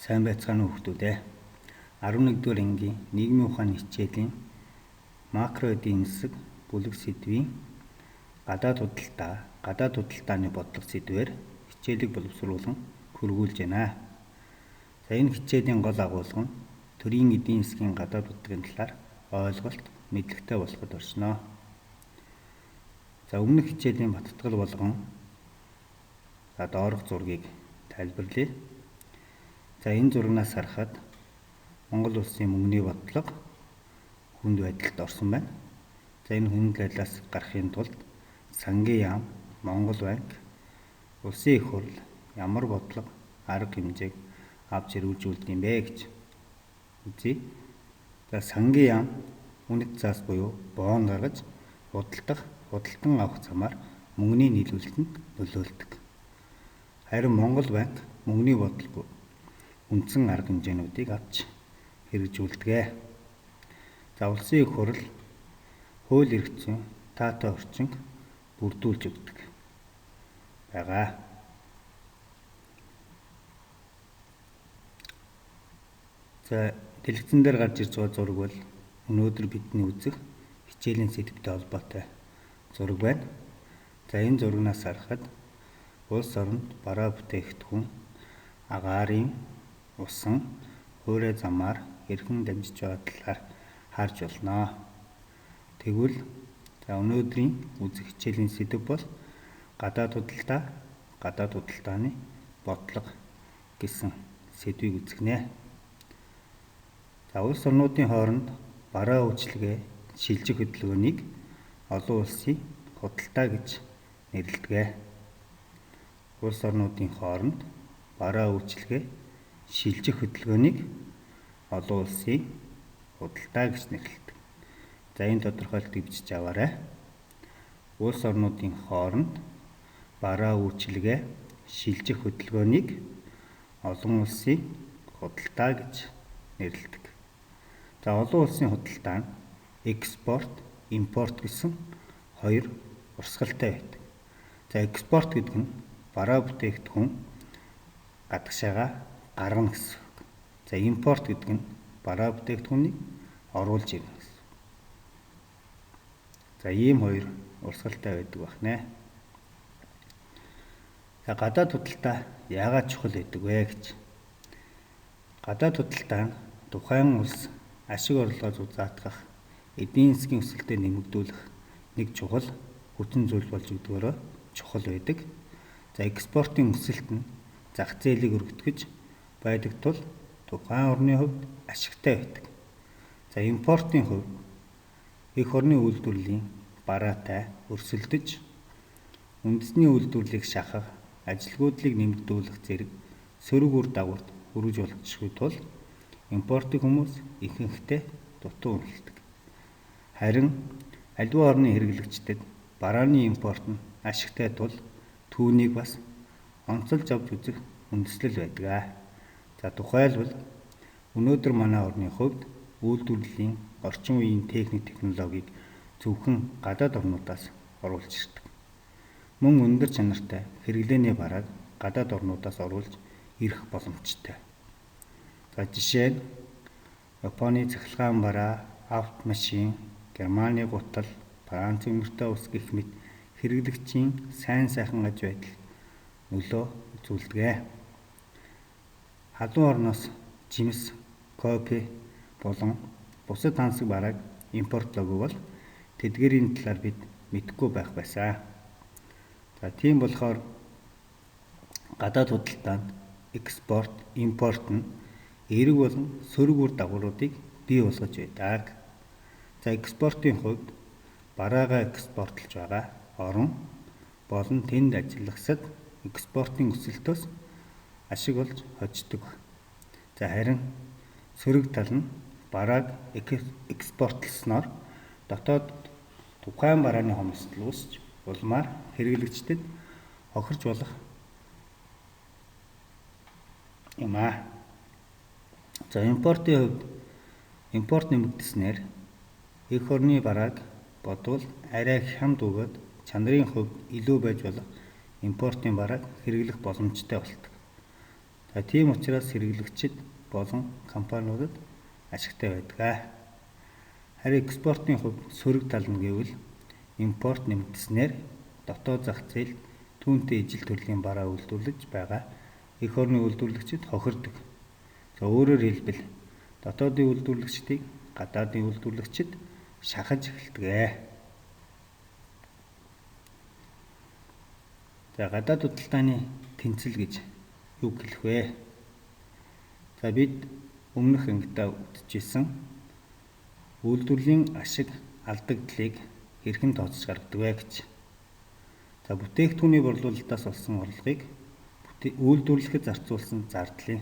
Сайн байцгаана уу хүүхдүүд ээ. 11-р ангийн нийгмийн ухааны хичээлийн макро эдийн засаг бүлэг сэдвийн гадаад худалдааны бодлого сэдвээр хичээлийг боловсруулан хөрвүүлж байна. За энэ хичээлийн гол агуулга нь төрийн эдийн засгийн гадаад бодлогын талаар ойлголт, мэдлэгтэй болоход оршино. За өмнөх хичээлийн баттгал болгон доорх зургийг тайлбарлая. За энэ зурнаас харахад Монгол улсын мөнгөний бодлого хүнд байдалд орсон байна. За энэ хүнд байдлаас гарахын тулд сангийн яам, Монгол банк, улсын их хурл ямар бодлого, арга хэмжээг авч хэрэгжүүлдэг юм бэ гэж үзье. За сангийн яам үнэт заас буюу бон гаргаж худалдан авах замаар мөнгөний нийлүүлэлтэнд нөлөөлдөг. Харин Монгол банк мөнгөний бодлого үндсэн арга хэмжээнүүдийг авч хэрэгжүүлдэг. За улсын их хурл хууль эрх зүйн таатай орчинг бүрдүүлж өгдөг байгаа. За дэлгэцэн дээр гарч ирж байгаа зураг бол өнөөдөр бидний үзэх хичээлийн сэдвтэй холбоотой зураг байна. За энэ зурагнаас харахад улс оронд бараа бүтээгдэхүүн, агаарын, усан, хуурай замаар хэрхэн дамжиж байгаа талаар харж болно. Тэгвэл өнөөдрийн үзэх хичээлийн сэдэв бол гадаад худалдааны бодлого гэсэн сэдвийг үзэгнэ. За улс орнуудын хооронд бараа үйлчилгээ шилжих хөдөлгөөнийг олон улсын худалдаа гэж нэрлэдэг. Улс орнуудын хооронд бараа үйлчилгээ шилжих хөдөлгөөнийг олон улсын худалдаа гэж нэрлэдэг. За энэ тодорхойлолтыг бичиж аваарай. Улс орнуудын хооронд бараа үйлчилгээ шилжих хөдөлгөөнийг олон улсын худалдаа гэж нэрлэдэг. За олон улсын худалдаа нь экспорт, импорт гэсэн хоёр урсгалтай байдаг. За экспорт гэдэг нь бараа бүтээгдэхүүн гадагшаага гаргана гэсэн үг. За импорт гэдэг нь бараа бүтээгдэхүүнийг оруулж ирнэ гэсэн. За ийм хоёр урсгалтай байдаг байна. За гадаад худалдаа яагаад чухал байдаг вэ гэж. Гадаад худалдаа нь тухайн улс ашиг орлогоо зузаатгах, эдийн засгийн өсөлтөд нэмэгдүүлэх нэг чухал хүчин зүйл болж өгдөгөөрөө чухал байдаг. За экспортын өсөлт нь зах зээлийг өргөтгөж байдаг тул тухайн орны хувьд ашигтай байдаг. За импортын хувьд эх орны үйлдвэрлэлийн бараатай өрсөлдөж үндэсний үйлдвэрлэлийг шахах, ажилгүйдлийг нэмэгдүүлэх зэрэг сөрөг үр дагаварт хүргэж болчихгүй тул импортын хүмүүс ихэнхдээ дутуу үнэлдэг. Харин аливаа орны хэрэглэгчдэд барааны импорт нь ашигтай тул түүнийг бас онцолж авч үзэх үндэслэл байдаг. За тухайлбал өнөөдөр манай орны хувьд үйлдвэрлэлийн орчин үеийн технологиг зөвхөн гадаад орнуудаас оруулж ирдэг. Мөн өндөр чанартай хэрэглээний барааг гадаад орнуудаас оруулж ирэх боломжтой. За жишээ нь Японы цахилгаан бараа, автомашин, Германы гутал, Францын мөртөө ус гэх мэт хэрэглэгчийн сайн сайхан аж байдал нөлөө үзүүлдэг. Халуун орноос жимс, кофе болон бусад хансаг барааг импортлоогүй бол тэдгээрийн талаар бид мэдэхгүй байх байсан. За тийм болохоор гадаад худалдаанд экспорт, импорт нь эерэг болон сөрөг үр дагавруудыг бий болгож байдаг. За экспортын хувьд бараагаа экспортлж байгаа орон болон тэнд ажиллагсад экспортын өсөлтөөс ашиг олж хождог. За харин сөрөг тал нь барааг экспортлсноор дотоод тухайн барааны хомсдол үүсч улмаар хэрэглэгчдэд хохирч болох юм аа. За импортын хувьд импорт нэмэгдэснээр эх орны барааг бодвол арай хямд өгөөд чанарын хувьд илүү байж болох импортын барааг хэрэглэх боломжтой болдог. За тийм учраас хэрэглэгчид болон компаниудад ашигтай байдаг. Харин экспортын хувьд сөрөг тал нь гэвэл импорт нэмэгдснээр дотоод зах зээлд түүнтэй ижил төрлийн бараа үйлдвэрлэж байгаа эх орны үйлдвэрлэгчид хохирдог. За өөрөөр хэлбэл дотоодын үйлдвэрлэгчдийг гадаадын үйлдвэрлэгчид шахаж эхэлдэг. За гадаад худалдааны тэнцэл гэж юу хэлэх вэ? За бид өмнөх ангидаа үзчихсэн үйлдвэрлэлийн ашиг алдагдлыг хэрхэн тооцож гаргадаг вэ гэж. За бүтээгдэхүүний борлуулалтаас олсон орлогыг үйлдвэрлэхэд зарцуулсан зардлын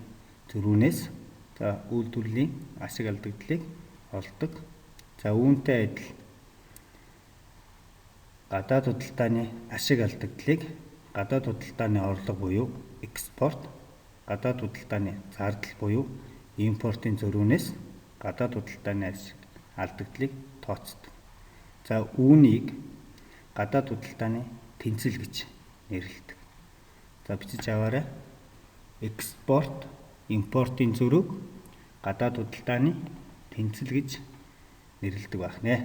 зөрүүнээс за үйлдвэрлэлийн ашиг алдагдлыг олдог. За үүнтэй адил гадаад худалдааны ашиг алдагдлыг гадаад худалдааны орлого буюу экспорт, гадаад худалдааны зардал буюу импортын зөрүүнээс гадаад худалдааны ашиг алдагдлыг тооцдог. За үүнийг гадаад худалдааны тэнцэл гэж нэрлэдэг. За бичиж аваарай. Экспорт, импортын зөрүүг гадаад худалдааны тэнцэл гэж нэрлэдэг байна.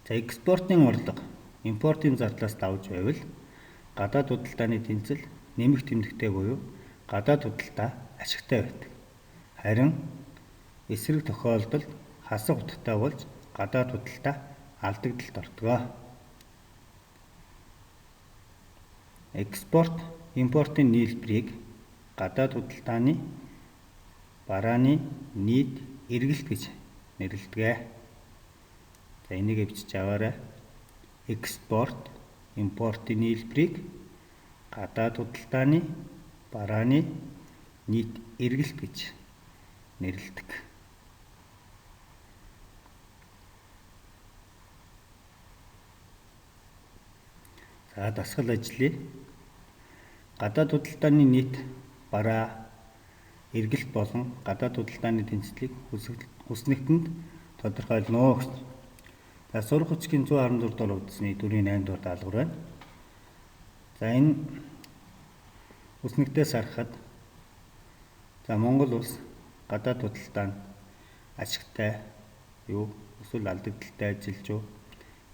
За экспортын орлого импортын зардлаас давж байвал гадаад худалдааны тэнцэл нэмэх тэмдэгтэй буюу гадаад худалдаа ашигтай байдаг. Харин эсрэг тохиолдолд хасах утгатай болж гадаад худалдаа алдагдлалд ордог. Экспорт, импортын нийлбэрийг гадаад худалдааны барааны нийт эргэлт гэж нэрлэдэг. За энийг бичиж аваарай. Экспорт, импортын нийлбэрийг гадаад худалдааны барааны нийт эргэлт гэж нэрлэдэг. За дасгал ажлыг гадаад худалдааны нийт бараа эргэлт болон гадаад худалдааны тэнцлийг хүснэгтэнд тодорхойлно гэж. За сурах хүчгийн 114 дугаар үдсний 4-8 дугаар даалгавар байна. За энэ хүснэгтээс харахад за Монгол улс гадаад худалдаанд ашигтай юу эсвэл алдагдaltaй ажиллаж юу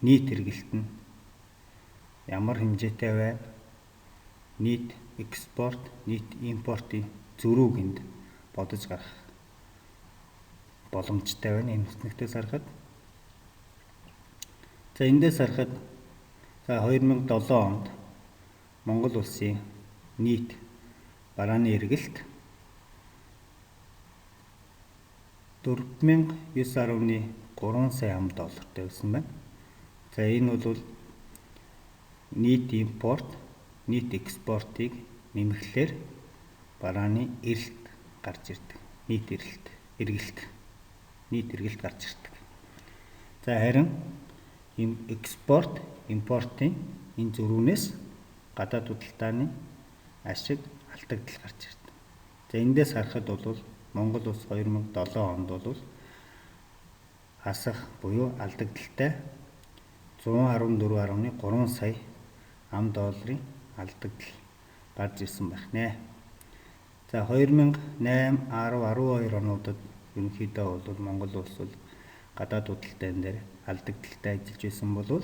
нийт эргэлт нь ямар хэмжээтэй байна? Нийт экспорт, нийт импортын зөрүүг энд бодож гарах боломжтой байна энэ хүснэгтээс харахад. За эндээс харахад за 2007 онд Монгол улсын нийт барааны эргэлт 49.3 сая $. байсан байна. За энэ бол нийт импорт, нийт экспортыг нэмэхлээр барааны эрэлт гарч ирдэг. Нийт эргэлт гарч ирдэг. За харин экспорт, импортын энэ зөрүүнээс гадаад худалдааны ашиг алдагдал гарч ирдэг. За эндээс харахад бол Монгол улс 2007 онд бол хасах буюу алдагдaltaй 114.3 сая $. Алдагдал гарч ирсэн байна. За 2008, 10, 12 онуудад ерөнхийдөө бол Монгол улс бол гадаад худалдаан дээр алдагдaltaй ажиллаж байсан бол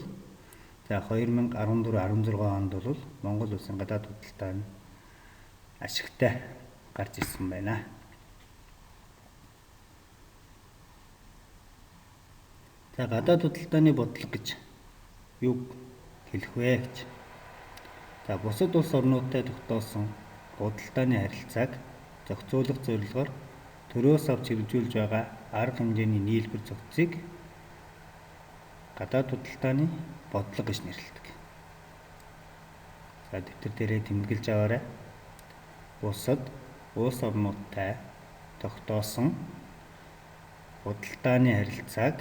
за 2014, 16 онд бол Монгол улсын гадаад худалдаан ашигтай гарч ирсэн байна. За гадаад худалдааны бодлого гэж юу хэлэх вэ гэж. За бусад улс орнуудтай тогтоосон худалдааны харилцааг зохицуулах зорилгоор төрөөс авч хэрэгжүүлж байгаа арга хэмжээний нийлбэр зохицыг гадаад худалдааны бодлого гэж нэрлэдэг. За дэвтэр дээрээ тэмдэглэж аваарай. Бусад улс орнуудтай тогтоосон худалдааны харилцааг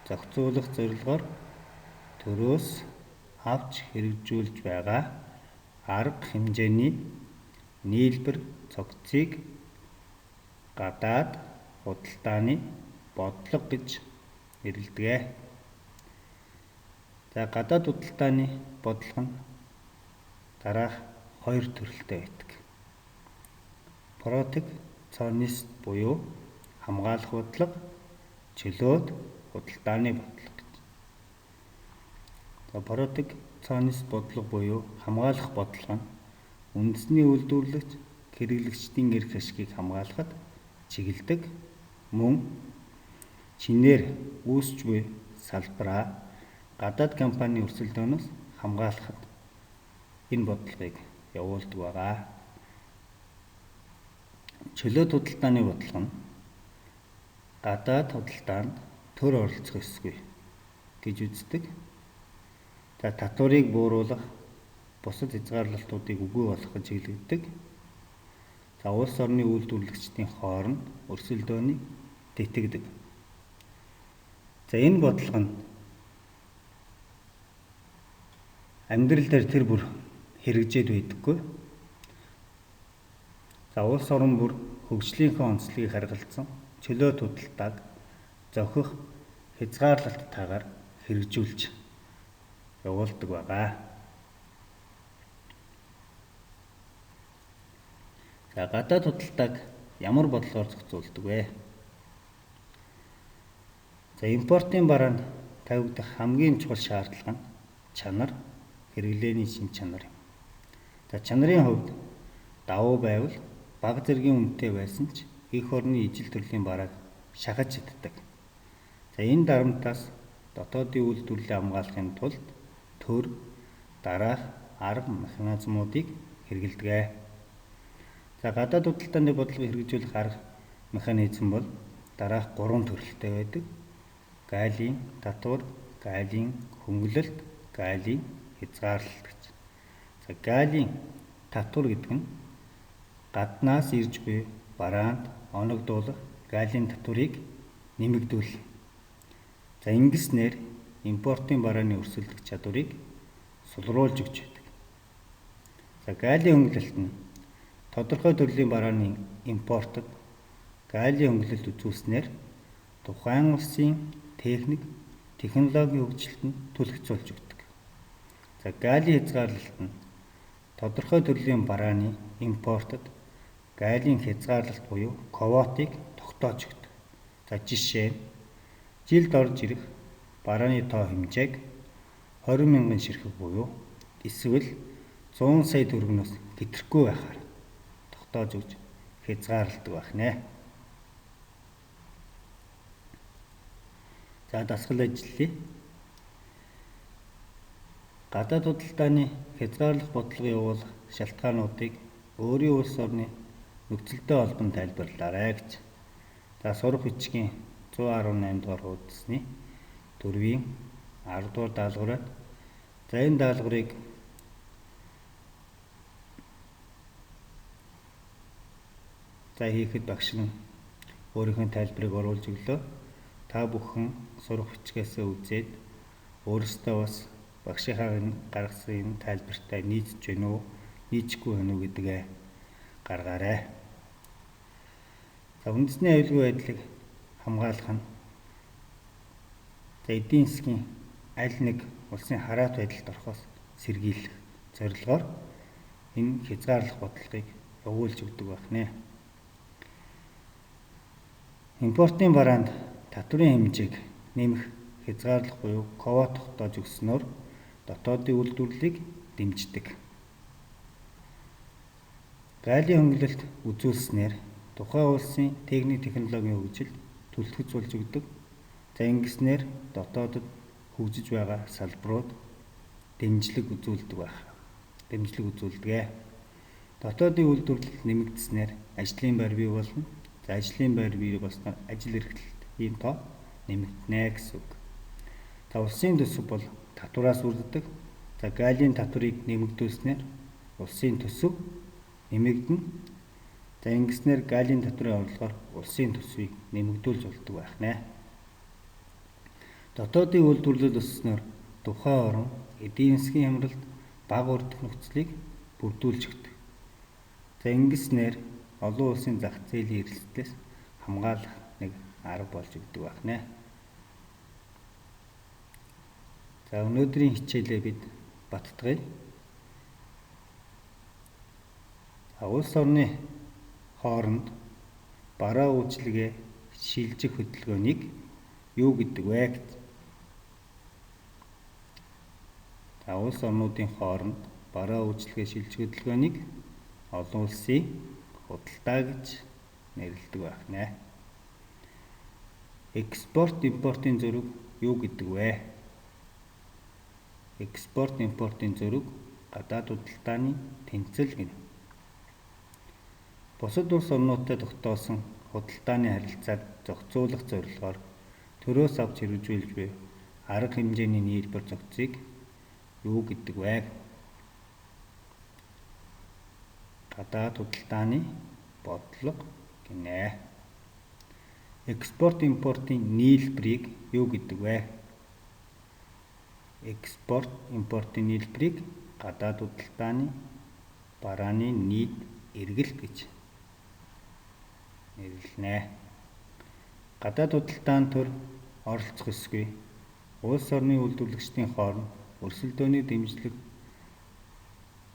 зохицуулах зорилгоор төрөөс авч хэрэгжүүлж байгаа арга хэмжээний нийлбэр цогцыг гадаад худалдааны бодлого гэж нэрлэдэг. За гадаад худалдааны бодлого нь дараах хоёр төрөлтэй байдаг. протекционист буюу хамгаалах бодлого, чөлөөт худалдааны бодлого гэж. За протекционист бодлого буюу хамгаалах бодлого нь үндэсний үйлдвэрлэгч хэрэглэгчдийн эрх ашгийг хамгаалахад чиглэдэг, мөн чинээр үүсч буй салбараа гадаад компани өрсөлдөөнөөс хамгаалахад энэ бодлогыг явуулдаг байгаа. Чөлөөт худалдааны бодлого нь гадаад худалдаанд төр оролцох ёсгүй гэж үздэг. За татварыг бууруулах, бусад хязгаарлалтуудыг үгүй болгоход чиглэгддэг. За улс орны үйлдвэрлэгчдийн хооронд өрсөлдөөнийг тэтгдэг. За энэ бодлого нь амьдрал дээр тэр бүр хэрэгжээд байдаггүй. За улс орон бүр хөгжлийнхөө онцлогийг харгалзан чөлөөт худалдааг зохих хязгаарлалттайгаар хэрэгжүүлж явуулдаг байгаа. За гадаад худалдааг ямар бодлогоор зохицуулдаг вэ? За импортын бараанд тавигдах хамгийн чухал шаардлага нь чанар, хэрэглээний шин чанар юм. За чанарын хувьд давуу байвал бага зэргийн үнэтэй байсан ч эх орны ижил төрлийн барааг шахаж чаддаг. За энэ дарамтаас дотоодын үйлдвэрлэлийг хамгаалахын тулд төр, дараах арга механизмуудыг хэрэглэдэг. За гадаад худалдааны бодлогыг хэрэгжүүлэх арга механизм бол дараах 3 төрөлтэй байдаг. Гаалийн татвар, гаалийн хөнгөлөлт, гаалийн хязгаарлалт гэж. За гаалийн татвар гэдэг нь гаднаас ирж буй бараанд оногдуулах гаалийн татварыг нэмэгдүүлнэ. За ингэснээр импортын барааны өрсөлдөх чадварыг сулруулж өгч байдаг. За гаалийн хөнгөлөлт нь тодорхой төрлийн барааны импортод гаалийн хөнгөлөлт үзүүлснээр тухайн улсын техник, технологийн хөгжилтөнд түлхцүүлж өгдөг. За гаалийн хязгаарлалт нь тодорхой төрлийн барааны импортод гаалийн хязгаарлалт буюу квотыг тогтоож өгдөг. За жишээ нь жилд орж ирэх барааны тоо хэмжээг 20,000 ширхэг буюу эсвэл 100 сая төгрөгнөөс хэтрэхгүй байхаар тогтоож өгч хязгаарладаг байна. За дасгал ажиллая. Гадаад худалдааны хязгаарлах бодлого явуулах шалтгаануудыг өөрийн улс орны нөхцөлтэй холбон тайлбарлаарай гэж. За сурах бичгийн 118 дугаар хуудасны 4-ийн 10 дугаар даалгавраар за энэ даалгаврыг хийхэд багш нь өөрийнхөө тайлбарыг оруулж өглөө. Та бүхэн сурах бичгээсээ үзээд өөрсдөө бас багшийнхаа гаргасан тайлбартай нийцж байна уу, нийцэхгүй байна уу гэдгээ гаргаарай. За үндэсний аюулгүй байдлыг хамгаалах нь эдийн засгийн аль нэг улсын хараат байдалд орохоос сэргийлэх зорилгоор энэ хязгаарлах бодлогыг явуулж өгдөг байна. Импортын бараанд татварын хэмжээг нэмэх хязгаарлах буюу квот тогтоож өгснөөр дотоодын үйлдвэрлэлийг дэмждэг. Гаалийн хөнгөлөлт үзүүлснээр тухайн улсын техник, технологийн хөгжилд түлхэж болж өгдөг. За ингэснээр дотоодод хөгжиж байгаа салбарууд дэмжлэг үзүүлдэг. Дотоодын үйлдвэрлэл нэмэгдснээр ажлын байр бий болно. За ажлын байр бий болсноор ажил эрхлэлтийн тоо нэмэгдэнэ гэсэн үг. За улсын төсөв бол татвараас үрддэг. За гаалийн татварыг нэмэгдүүлснээр улсын төсөв нэмэгдэнэ. За ингэснээр гаалийн татварын орлогоор улсын төсвийг нэмэгдүүлж болдог байна. Дотоодын үйлдвэрлэл өсснөөр тухайн орн эдийн засгийн хямралд бага урдах нөхцөлийг бүрдүүлж өгдөг. За ингэснээр олон улсын зах зээлийн эрсдлээс хамгаалах нэг арга болж өгдөг байна. За өнөөдрийн хичээлээ бид баттгая. Улс орны хооронд бараа үйлчилгээ шилжих хөдөлгөөнийг юу гэдэг вэ гэж. Улс орнуудын хооронд бараа үйлчилгээ шилжих хөдөлгөөнийг олон улсын худалдаа гэж нэрлэдэг байна. Экспорт импортын зөрүүг юу гэдэг вэ? Экспорт импортын зөрүүг гадаад худалдааны тэнцэл гэнэ. Бусад улс орнуудтай тогтоосон худалдааны харилцааг зохицуулах зорилгоор төрөөс авч хэрэгжүүлж буй арга хэмжээний нийлбэр зохицыг юу гэдэг вэ? Гадаад худалдааны бодлого гинэ. Экспорт импортын нийлбэрийг юу гэдэг вэ? Экспорт импортын нийлбэрийг гадаад худалдааны барааны нийт эргэлт гэж нэрлэнэ. Гадаад худалдаанд төр оролцох ёсгүй. Улс орны үйлдвэрлэгчдийн хооронд өрсөлдөөний дэмжлэг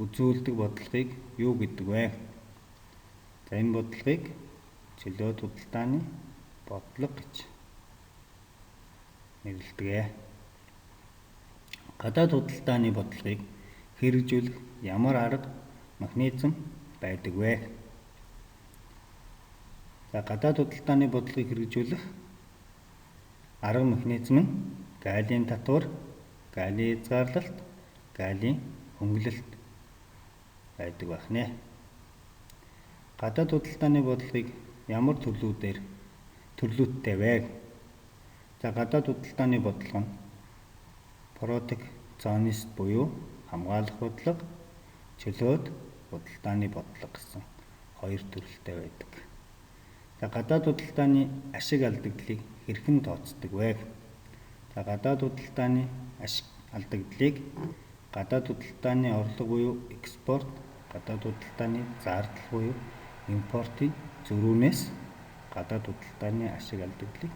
үзүүлдэг бодлогыг юу гэдэг вэ? Энэ бодлогыг чөлөөт худалдааны бодлого гэж нэрлэдэг. Гадаад худалдааны бодлогыг хэрэгжүүлэх ямар арга механизм байдаг вэ? Гадаад худалдааны бодлогыг хэрэгжүүлэх арга механизм нь галийн татвар, галийн хязгаарлалт, галийн хөнгөлөлт байдаг байна. Гадаад худалдааны бодлогыг ямар төрлүүдтэй вэ? Гадаад худалдааны бодлого нь протекционист буюу хамгаалах бодлого, чөлөөт худалдааны бодлого гэсэн хоёр төрөлтэй байдаг. Гадаад худалдааны ашиг алдагдлыг хэрхэн тооцдог вэ? Гадаад худалдааны ашиг алдагдлыг гадаад худалдааны орлого буюу экспорт, гадаад худалдааны зардал буюу импортын зөрүүнээс гадаад худалдааны ашиг алдагдлыг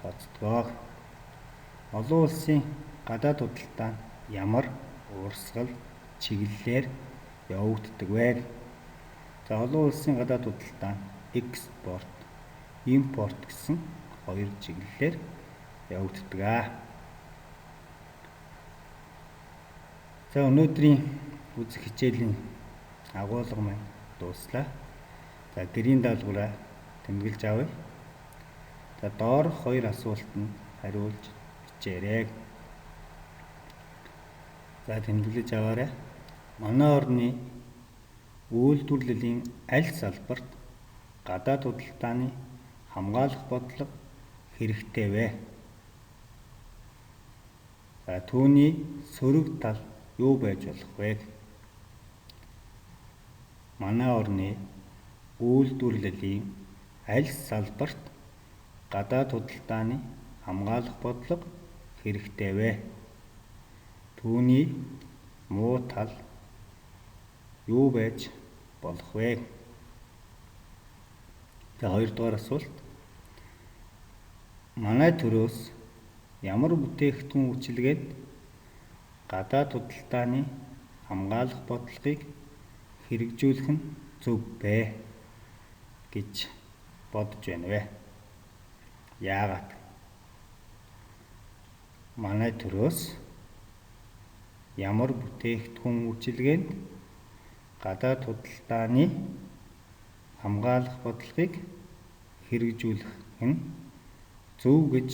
тооцдог. Олон улсын гадаад худалдаа нь ямар урсгал, чиглэлээр явагддаг вэ? Олон улсын гадаад худалдаа нь экспорт, импорт гэсэн хоёр чиглэлээр явагддаг. Өнөөдрийн үзэх хичээлийн агуулга маань дууслаа. Гэрийн даалгавраа тэмдэглэж авъя. Доорх хоёр асуултанд хариулж бичээрэй. Тэмдэглэж аваарай. Манай орны үйлдвэрлэлийн аль салбарт гадаад худалдааны хамгаалах бодлого хэрэгтэй вэ? Түүний сөрөг тал юу байж болох вэ? Манай орны үйлдвэрлэлийн аль салбарт гадаад худалдааны хамгаалах бодлого хэрэгтэй вэ? Түүний муу тал юу байж болох вэ? Хоёрдугаар асуулт. Манай төрөөс ямар бүтээгдэхүүн үйлчилгээд гадаад худалдааны хамгаалах бодлогыг хэрэгжүүлэх нь зөв бэ гэж бодож байна вэ? Яагаад? Манай төрөөс ямар бүтээгдэхүүн үйлчилгээнд гадаад худалдааны хамгаалах бодлогыг хэрэгжүүлэх нь зөв гэж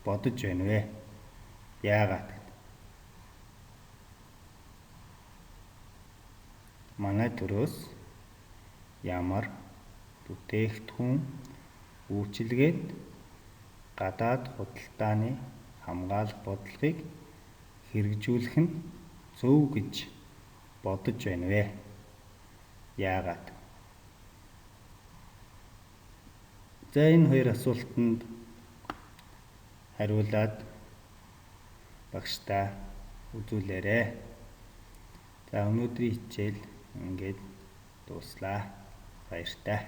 бодож байна вэ? Яагаад? Манай төрөөс ямар бүтээгдэхүүн үйлчилгээд гадаад худалдааны хамгаалах бодлогыг хэрэгжүүлэх нь зөв гэж бодож байна вэ? Яагаад? Энэ хоёр асуултанд хариулаад багштай үзүүлээрэй. Өнөөдрийн хичээл ингээд дууслаа. Баяртай.